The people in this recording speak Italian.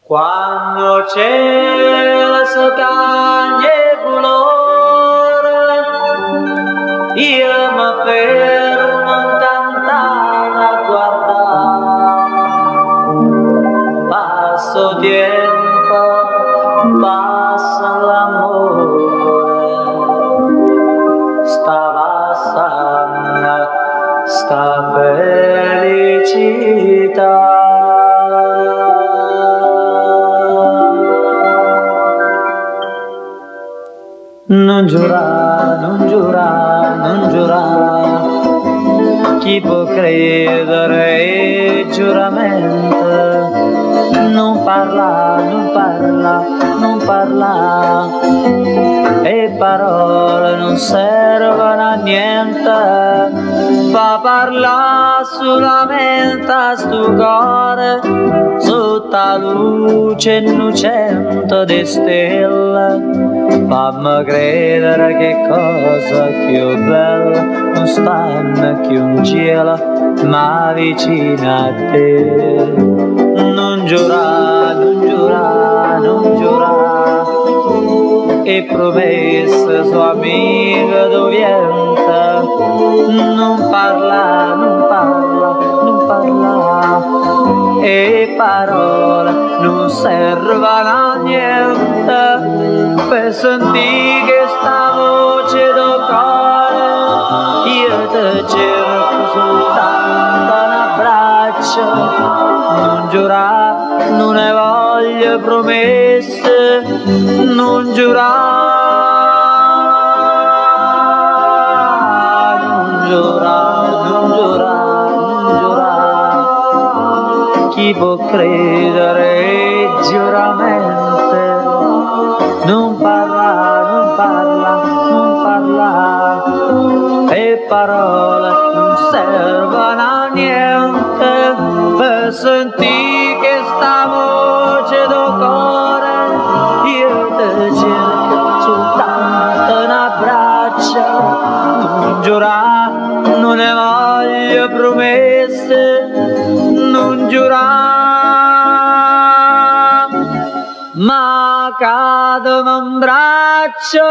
Quando cielo si cambia colore, io mi fermo intentando a guardare. Passo tempo, passa l'amore, sta passando, sta felicità. Non giura, non giura, non giura, chi può credere ai giuramenti? Non parla, non parla, non parla, e parole non servono a niente, fa parlare solamente a sto cuore, sotto la luce innocente di stelle. Fammi credere che cosa più bella non stanno più in cielo, ma vicino a te. Non giura, non giura, non giura, e promesse sua amica d'Oriente. Non parla, non parla, non parla, e parole non servono a niente, per sentire che sta voce del cuore. Io ti cerco soltanto un abbraccio. Non giurare, non ne voglio promesse, non giurare, non giurare, non giurare, non giurare. Chi può credere ai giuramenti? Non parla, non parla, non parla, e parole non servono a niente, per sentire che sta voce del cuore. Io ti cerco soltanto un abbraccio. Non giurare, non ne voglio promesse, non giurare, ma cado in braccio.